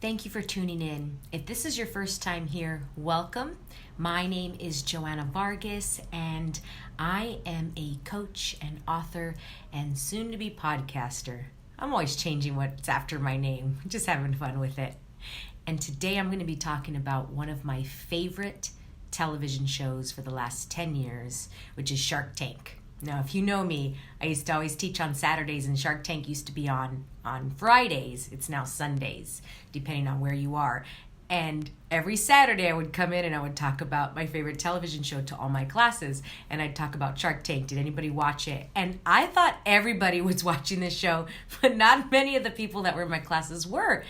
Thank you for tuning in. If this is your first time here, welcome. My name is Joanna Vargas, and I am a coach and author and soon to be podcaster. I'm always changing what's after my name, just having fun with it. And today I'm going to be talking about one of my favorite television shows for the last 10 years, which is Shark Tank. Now, if you know me, I used to always teach on Saturdays, and Shark Tank used to be on Fridays. It's now Sundays, depending on where you are. And every Saturday I would come in and I would talk about my favorite television show to all my classes. And I'd talk about Shark Tank. Did anybody watch it? And I thought everybody was watching this show, but not many of the people that were in my classes were.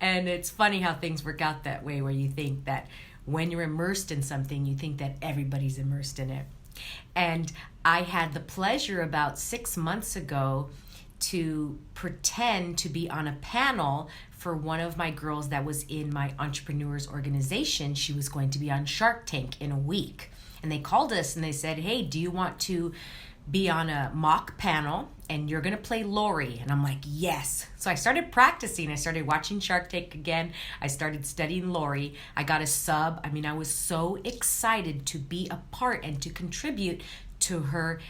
And it's funny how things work out that way, where you think that when you're immersed in something, you think that everybody's immersed in it. And I had the pleasure about 6 months ago to pretend to be on a panel for one of my girls that was in my entrepreneurs organization. She was going to be on Shark Tank in a week. And they called us and they said, hey, do you want to be on a mock panel and you're going to play Lori? And I'm like, yes. So I started practicing. I started watching Shark Tank again. I started studying Lori. I got a sub. I was so excited to be a part and to contribute to her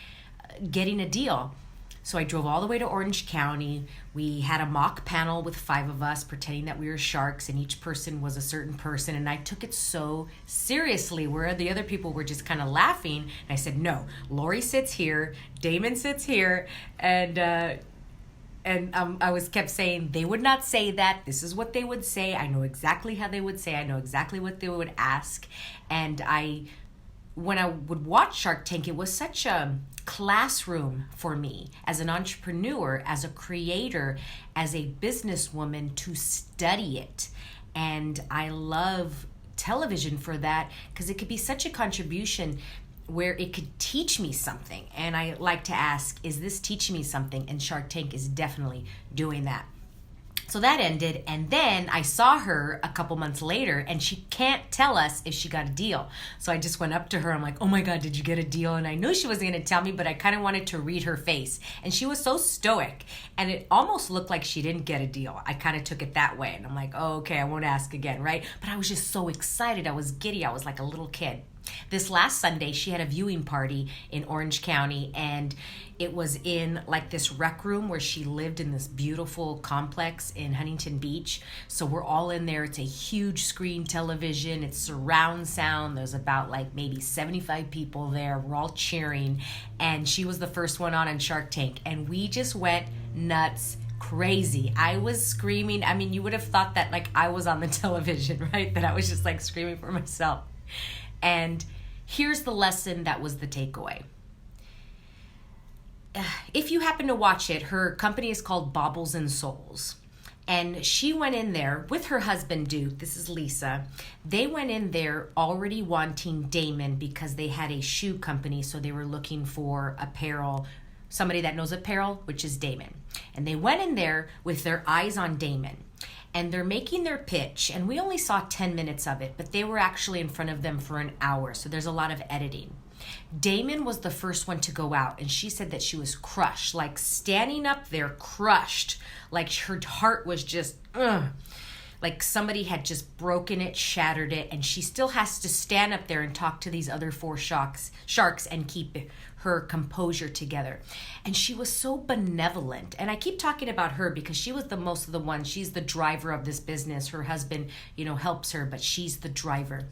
getting a deal. So I drove all the way to Orange County. We had a mock panel with 5 of us pretending that we were sharks, and each person was a certain person. And I took it so seriously, where the other people were just kind of laughing. And I said, no, Lori sits here, Damon sits here, and I was kept saying, they would not say that. This is what they would say. I know exactly how they would say. I know exactly what they would ask. And when I would watch Shark Tank, it was such a classroom for me as an entrepreneur, as a creator, as a businesswoman, to study it. And I love television for that, because it could be such a contribution where it could teach me something. And I like to ask, is this teaching me something? And Shark Tank is definitely doing that. So that ended, and then I saw her a couple months later, and she can't tell us if she got a deal. So I just went up to her. I'm like, oh my God, did you get a deal? And I knew she wasn't going to tell me, but I kind of wanted to read her face. And she was so stoic, and it almost looked like she didn't get a deal. I kind of took it that way, and I'm like, oh, okay, I won't ask again, right? But I was just so excited. I was giddy. I was like a little kid. This last Sunday, she had a viewing party in Orange County, and it was in like this rec room where she lived in this beautiful complex in Huntington Beach. So we're all in there. It's a huge screen television. It's surround sound. There's about like maybe 75 people there. We're all cheering. And she was the first one on Shark Tank. And we just went nuts. Crazy. I was screaming. You would have thought that like I was on the television, right? That I was just like screaming for myself. And here's the lesson that was the takeaway. If you happen to watch it, her company is called Baubles and Souls. And she went in there with her husband, Duke. This is Lisa. They went in there already wanting Damon because they had a shoe company. So they were looking for apparel, somebody that knows apparel, which is Damon. And they went in there with their eyes on Damon. And they're making their pitch, and we only saw 10 minutes of it, but they were actually in front of them for an hour, so there's a lot of editing. Damon was the first one to go out, and she said that she was crushed, like standing up there crushed, like her heart was just, like somebody had just broken it, shattered it, and she still has to stand up there and talk to these other 4 sharks and keep her composure together. And she was so benevolent. And I keep talking about her because she was the most of the one. She's the driver of this business. Her husband, helps her, but she's the driver.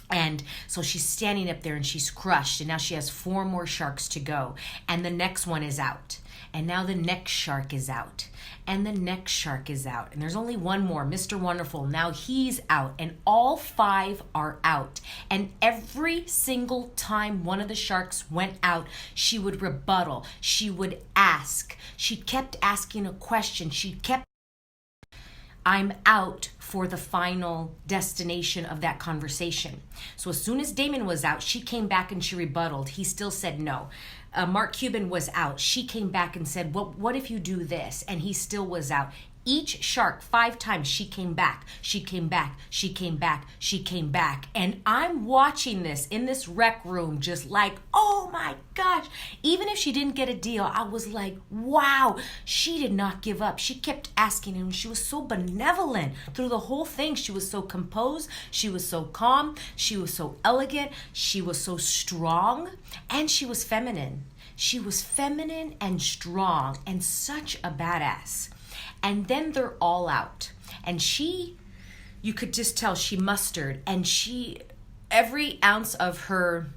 And so she's standing up there and she's crushed. And now she has 4 more sharks to go. And the next one is out. And now the next shark is out. And the next shark is out. And there's only one more, Mr. Wonderful. Now he's out. And all 5 are out. And every single time one of the sharks went out, she would rebuttal. She would ask. She kept asking a question. I'm out for the final destination of that conversation. So as soon as Damon was out, she came back and she rebutted. He still said no. Mark Cuban was out. She came back and said, what if you do this? And he still was out. each shark 5 times she came back, she came back, she came back, she came back. And I'm watching this in this rec room just like, oh my gosh. Even if she didn't get a deal, I was like, wow, she did not give up. She kept asking him. She was so benevolent through the whole thing. She was so composed. She was so calm. She was so elegant. She was so strong. And she was feminine. She was feminine and strong and such a badass. And then they're all out. And you could just tell she mustered, and every ounce of her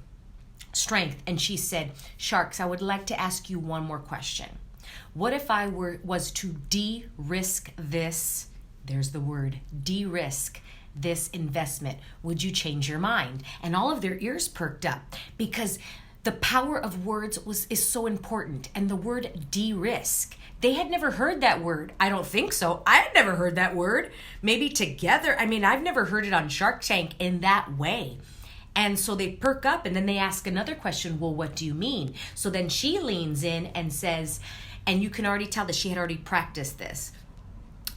strength. And she said, Sharks, I would like to ask you one more question. What if I was to de-risk this, there's the word, de-risk this investment? Would you change your mind? And all of their ears perked up, because the power of words is so important. And the word de-risk, they had never heard that word. I don't think so. I had never heard that word. Maybe together. I mean, I've never heard it on Shark Tank in that way. And so they perk up, and then they ask another question. Well, what do you mean? So then she leans in and says, and you can already tell that she had already practiced this.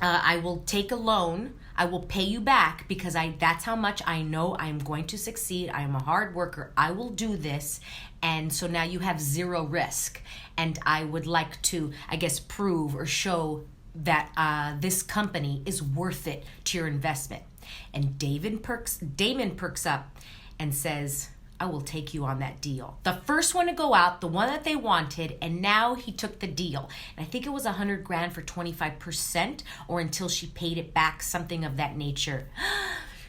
I will take a loan. I will pay you back because that's how much I know I'm going to succeed. I am a hard worker. I will do this. And so now you have zero risk. And I would like to, I guess, prove or show that this company is worth it to your investment. And Damon perks up and says, I will take you on that deal. The first one to go out, the one that they wanted, and now he took the deal. And I think it was $100,000 for 25%, or until she paid it back, something of that nature.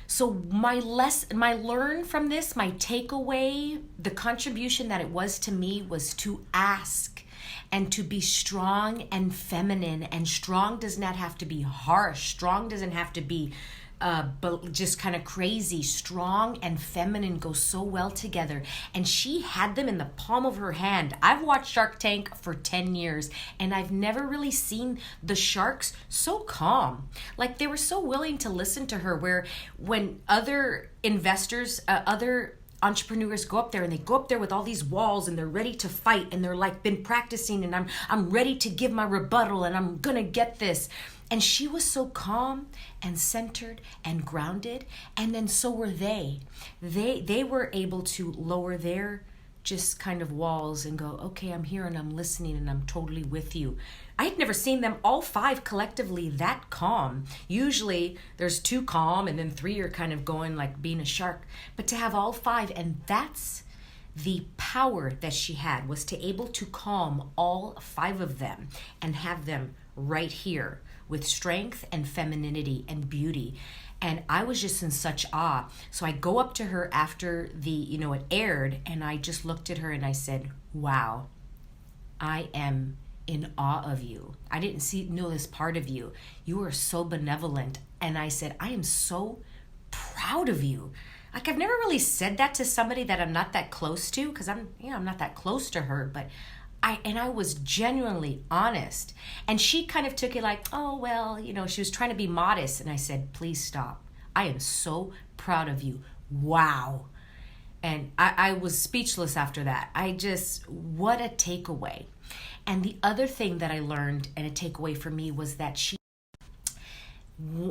So my learn from this, my takeaway, the contribution that it was to me was to ask and to be strong and feminine. And strong does not have to be harsh. Strong doesn't have to be but just kind of crazy. Strong and feminine go so well together. And she had them in the palm of her hand. I've watched Shark Tank for 10 years, and I've never really seen the sharks so calm. Like, they were so willing to listen to her, where when other investors, other entrepreneurs go up there, and they go up there with all these walls, and they're ready to fight, and they're like, been practicing, and I'm ready to give my rebuttal, and I'm gonna get this. And she was so calm and centered and grounded. And then so were they. They were able to lower their just kind of walls and go, okay, I'm here and I'm listening and I'm totally with you. I had never seen them all 5 collectively that calm. Usually there's 2 calm and then 3 are kind of going like being a shark. But to have all 5, and that's the power that she had, was to able to calm all 5 of them and have them right here with strength and femininity and beauty. And I was just in such awe. So I go up to her after it aired, and I just looked at her and I said, wow, I am in awe of you. I didn't know this part of you. You are so benevolent. And I said, I am so proud of you. Like, I've never really said that to somebody that I'm not that close to, because I'm not that close to her, but I was genuinely honest. And she kind of took it like, oh, well, she was trying to be modest. And I said, please stop. I am so proud of you. Wow. And I was speechless after that. What a takeaway. And the other thing that I learned, and a takeaway for me, was that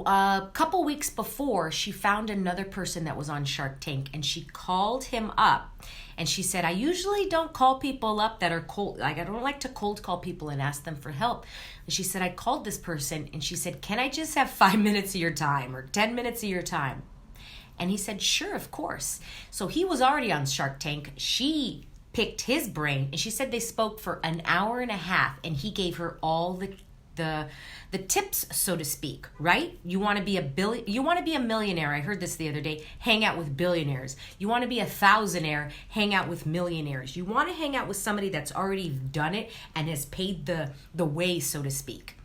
a couple weeks before, she found another person that was on Shark Tank, and she called him up, and she said, I usually don't call people up that are cold. Like, I don't like to cold call people and ask them for help. And she said, I called this person, and she said, can I just have 5 minutes of your time or 10 minutes of your time? And he said, sure, of course. So he was already on Shark Tank. She picked his brain, and she said they spoke for an hour and a half, and he gave her all the tips, so to speak, right? You want to be a millionaire. I heard this the other day. Hang out with billionaires. You want to be a thousandaire. Hang out with millionaires. You want to hang out with somebody that's already done it and has paid the way, so to speak.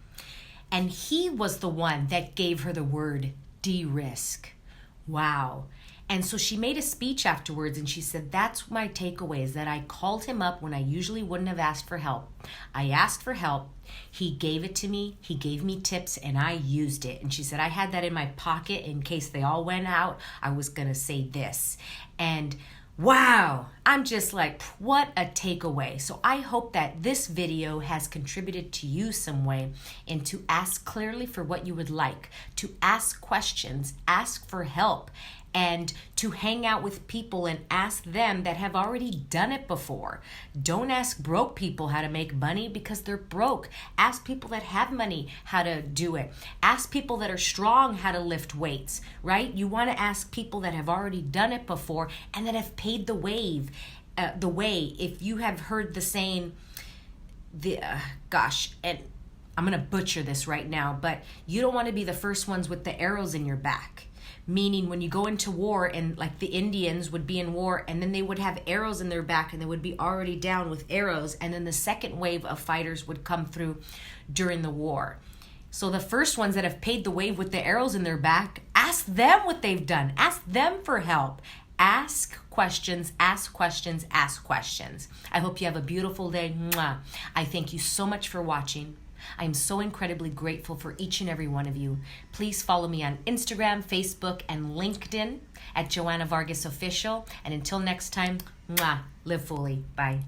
And he was the one that gave her the word de-risk. Wow. And so she made a speech afterwards, and she said, that's my takeaway, is that I called him up when I usually wouldn't have asked for help. I asked for help. He gave it to me. He gave me tips, and I used it. And she said, I had that in my pocket in case they all went out. I was going to say this. And Wow, I'm just like, what a takeaway. So I hope that this video has contributed to you some way and to ask clearly for what you would like, to ask questions, ask for help, and to hang out with people and ask them that have already done it before. Don't ask broke people how to make money because they're broke. Ask people that have money how to do it. Ask people that are strong how to lift weights, right? You want to ask people that have already done it before and that have paid the way. If you have heard the saying, and I'm going to butcher this right now, but you don't want to be the first ones with the arrows in your back. Meaning when you go into war, and like the Indians would be in war and then they would have arrows in their back and they would be already down with arrows, and then the second wave of fighters would come through during the war. So the first ones that have paid the wave with the arrows in their back, ask them what they've done. Ask them for help. Ask questions, ask questions, ask questions. I hope you have a beautiful day. Mwah. I thank you so much for watching. I am so incredibly grateful for each and every one of you. Please follow me on Instagram, Facebook, and LinkedIn at Joanna Vargas Official. And until next time, mwah, live fully. Bye.